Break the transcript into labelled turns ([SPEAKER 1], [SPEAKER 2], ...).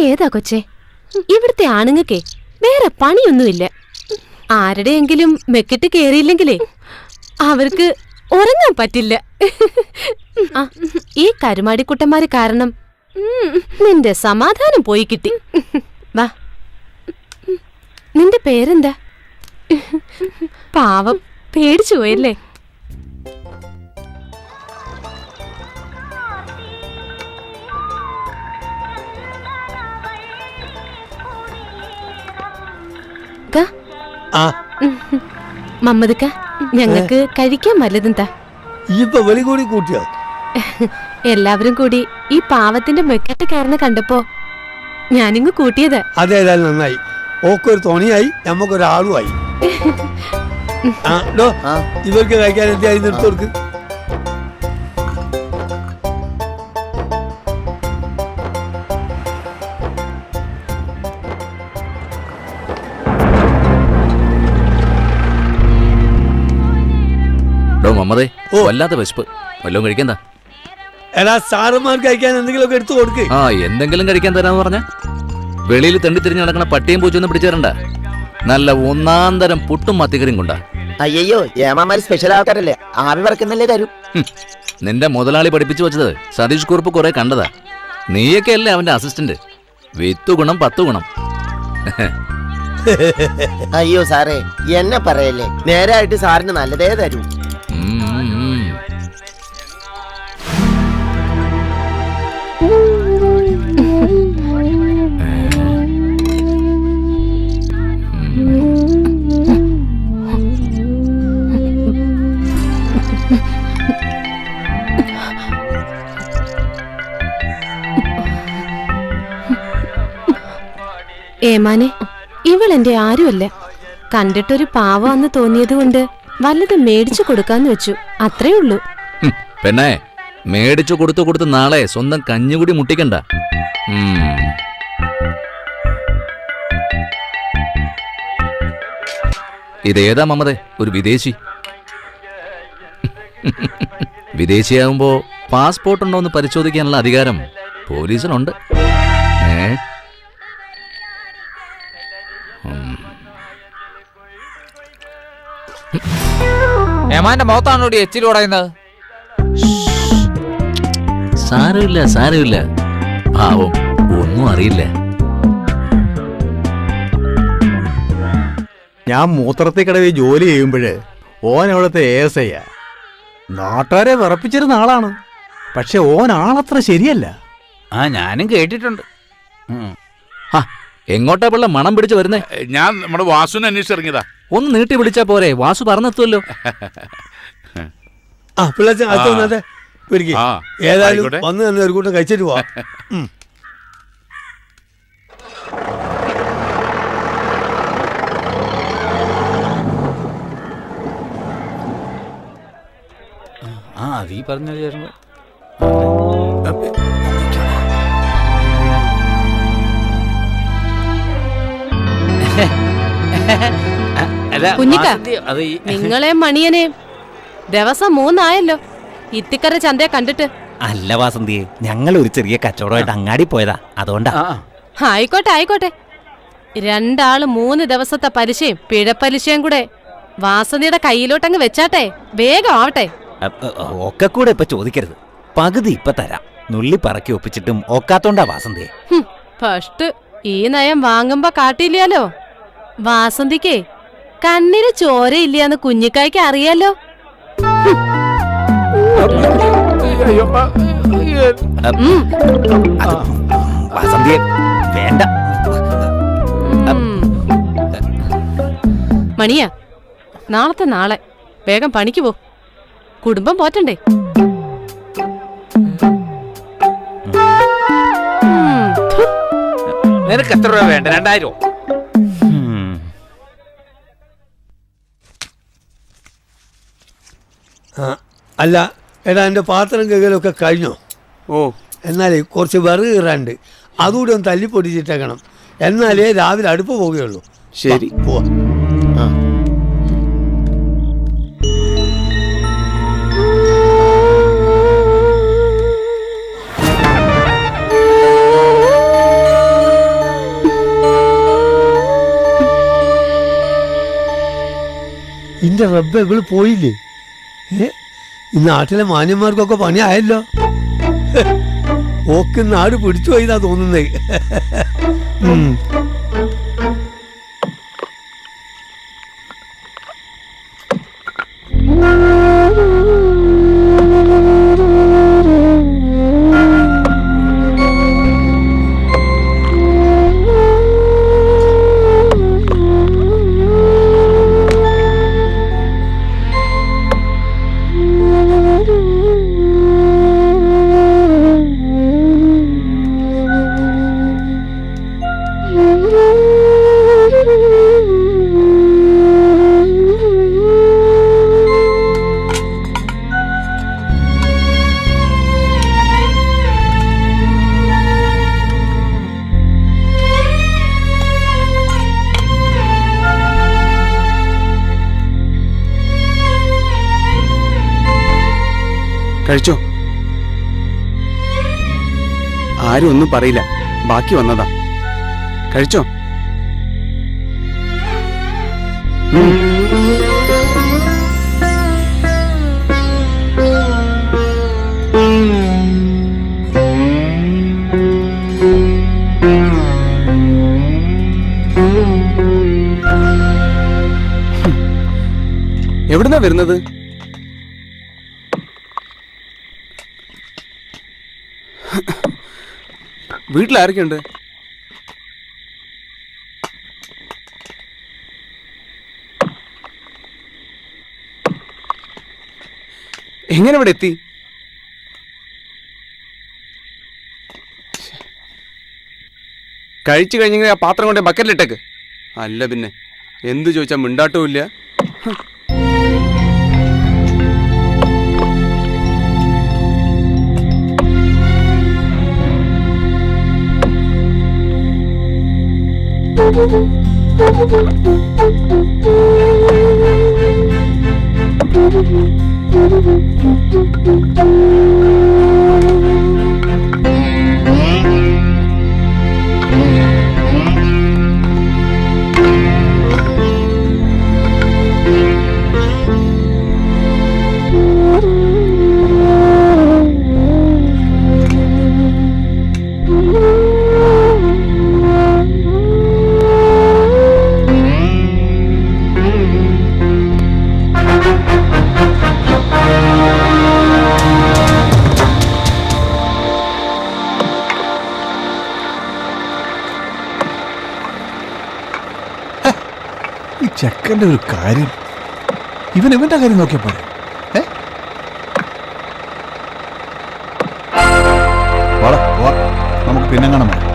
[SPEAKER 1] ഏതാ കൊച്ചേ? ഇവിടുത്തെ ആണുങ്ങൾക്കേ വേറെ പണിയൊന്നുമില്ല. ആരുടെയെങ്കിലും മെക്കിട്ട് കേറിയില്ലെങ്കിലേ അവർക്ക് ഉറങ്ങാൻ പറ്റില്ല. ഈ കരുമാടിക്കുട്ടന്മാര് കാരണം നിന്റെ സമാധാനം പോയി കിട്ടി. വാ, നിന്റെ പേരെന്താ? പാവം, പേടിച്ചു പോയല്ലേ? മമ്മദ്ക്ക, ഞങ്ങക്ക് കഴിക്കാൻ വല്ലതെന്താ? എല്ലാവരും കൂടി ഈ പാവത്തിന്റെ മെക്കെട്ട് കയറുന്ന കണ്ടപ്പോ ഞാനിങ്ങ് കൂട്ടിയത്.
[SPEAKER 2] അതേതായാലും നന്നായി. ഓക്കൊരു തോണിയായി, നമ്മക്കൊരാളുമായി. ഇവർക്ക് കഴിക്കാൻ എന്തായി നിർത്തോർക്ക്?
[SPEAKER 3] മമ്മതേ, വല്ലാത്ത വിശപ്പ്, വല്ലതും കഴിക്കണ്ട.
[SPEAKER 2] എടാ, സാറന്മാർക്ക് കഴിക്കാൻ എന്തെങ്കിലും എടുത്തു കൊടുക്ക്.
[SPEAKER 3] എന്തെങ്കിലും കഴിക്കാൻ തരാന്ന് പറഞ്ഞ വെളിയിൽ തെണ്ടി തിരിഞ്ഞ് നടക്കണ പട്ടിയും പൂച്ചൊന്നും പിടിച്ചു തരണ്ട. നല്ല ഒന്നാം തരം പുട്ടും മത്തിക്കറിയും കൊണ്ടാ.
[SPEAKER 4] അയ്യോ, ഏമാമാര് സ്പെഷ്യൽ ആൾക്കാരല്ലേ, ആവി പറക്കുന്നല്ലേ തരും.
[SPEAKER 3] നിന്റെ മുതലാളി പഠിപ്പിച്ചു വെച്ചത് സതീഷ് കുറുപ്പ് കുറെ കണ്ടതാ. നീയൊക്കെ അല്ലേ അവന്റെ അസിസ്റ്റന്റ്. 10 ഗുണം 10 ഗുണം.
[SPEAKER 4] അയ്യോ സാറേ, എന്നെ പറയല്ലേ, നേരായിട്ട് സാറിന് നല്ലതേ തരൂ.
[SPEAKER 1] ഏമാനെ, ഇവളെന്റെ ആരുമല്ല. കണ്ടിട്ടൊരു പാവാന്ന് തോന്നിയത് കൊണ്ട് വല്ലത് മേടിച്ചു കൊടുക്കാന്ന് വെച്ചു, അത്രേ ഉള്ളൂ.
[SPEAKER 3] പെണ്ണേ, മേടിച്ചു കൊടുത്തു നാളെ സ്വന്തം കഞ്ഞുകൂടി മുട്ടിക്കണ്ട. ഇതേതാ മമതേ? ഒരു വിദേശി. വിദേശിയാകുമ്പോ പാസ്പോർട്ട് ഉണ്ടോന്ന് പരിശോധിക്കാനുള്ള അധികാരം പോലീസിനുണ്ട്.
[SPEAKER 5] ഏമാന്റെ മുഖത്താണോ എച്ചിൽ ഉടയുന്നത്?
[SPEAKER 3] സാരമില്ല, പാവം, ഒന്നും അറിയില്ല.
[SPEAKER 6] ഞാൻ മൂത്രത്തിൽ കടവിൽ ജോലി ചെയ്യുമ്പോഴ് ഓൻ അവിടുത്തെ ASI നാട്ടുകാരെ വിറപ്പിച്ചിരുന്ന ആളാണ്. പക്ഷെ ഓൻ ആളത്ര ശരിയല്ല.
[SPEAKER 5] ഞാനും കേട്ടിട്ടുണ്ട്.
[SPEAKER 3] എങ്ങോട്ടാ പിള്ള മണം പിടിച്ച് വരുന്നേ?
[SPEAKER 7] ഞാൻ നമ്മുടെ വാസുവിനെ അന്വേഷിച്ചിറങ്ങിയതാ.
[SPEAKER 3] ഒന്ന് നീട്ടി വിളിച്ചാ പോരെ, വാസു പറഞ്ഞെത്തുമല്ലോ.
[SPEAKER 2] ഏതായാലും വന്ന് തന്നെ ഒരു കൂട്ടം കഴിച്ചിട്ട് പോവാ.
[SPEAKER 5] അതീ പറഞ്ഞ
[SPEAKER 1] കുഞ്ഞിക്ക, നിങ്ങളെ മണിയനെ ദിവസം 3 ആയല്ലോ ഇത്തിക്കര ചന്തയെ കണ്ടിട്ട്.
[SPEAKER 8] അല്ല വാസന്തിയെ, ഞങ്ങൾ ഒരു ചെറിയ കച്ചവടമായിട്ട് അങ്ങാടി പോയതാ, അതുകൊണ്ടാ.
[SPEAKER 1] ആയിക്കോട്ടെ. 2 ആള് 3 ദിവസത്തെ പലിശയും പിഴപ്പലിശയും കൂടെ വാസന്തിയുടെ കയ്യിലോട്ടങ്ങ് വെച്ചാട്ടെ, വേഗം ആവട്ടെ.
[SPEAKER 8] ഒക്കെ കൂടെ ഇപ്പൊ ചോദിക്കരുത്, പകുതി ഇപ്പൊ തരാം. നുള്ളി പറക്കി ഒപ്പിച്ചിട്ടും ഒക്കാത്തോണ്ടാ വാസന്തിയെ.
[SPEAKER 1] ഫസ്റ്റ് ഈ നയം വാങ്ങുമ്പോ കാട്ടില്ലാലോ. വാസന്തിക്കേ കണ്ണിന് ചോരയില്ലാന്ന് കുഞ്ഞിക്കായ്ക്ക് അറിയാലോ.
[SPEAKER 8] വാസന്തിയെ വേണ്ട.
[SPEAKER 1] മണിയാ, നാളത്തെ നാളെ വേഗം പണിക്ക് പോ, കുടുംബം പോറ്റണ്ടേ.
[SPEAKER 5] നിനക്ക് എത്ര രൂപ വേണ്ട? 2000.
[SPEAKER 2] അല്ല എടാ, എൻ്റെ പാത്രം കഴുകലൊക്കെ കഴിഞ്ഞോ? എന്നാലേ കുറച്ച് വിറക് കീറാണ്ട്, അതുകൂടി ഒന്ന് തല്ലിപ്പൊടിച്ചിട്ടേക്കണം. എന്നാലേ രാവിലെ അടുപ്പ് പോവുകയുള്ളൂ.
[SPEAKER 4] ശരി,
[SPEAKER 2] പോവാ. ഇന്റെ റബ്ബ് ഇവള് പോയില്ലേ? ഈ നാട്ടിലെ മാന്യന്മാർക്കൊക്കെ പണിയായല്ലോ. ഓക്ക് നാട് പിടിച്ചു പോയിന്നാ തോന്നുന്നേ.
[SPEAKER 9] കഴിച്ചോ? ആരും ഒന്നും പറയില്ല, ബാക്കി വന്നതാ. കഴിച്ചോ? എവിടുന്നാ വരുന്നത്? വീട്ടിലാരൊക്കെയുണ്ട്? എങ്ങനെ ഇവിടെ എത്തി? കഴിച്ചു കഴിഞ്ഞെങ്കിൽ ആ പാത്രം കൊണ്ട് ബക്കറ്റിലിട്ടേക്ക്. അല്ല പിന്നെ എന്ത് ചോദിച്ചാൽ മിണ്ടാട്ടവും ഇല്ല.
[SPEAKER 6] ഈ ചെക്കൻ്റെ ഒരു കാര്യം, ഇവന്റെ കാര്യം നോക്കിയാ പോരെ? നമുക്ക് പിന്നെ കാണാം.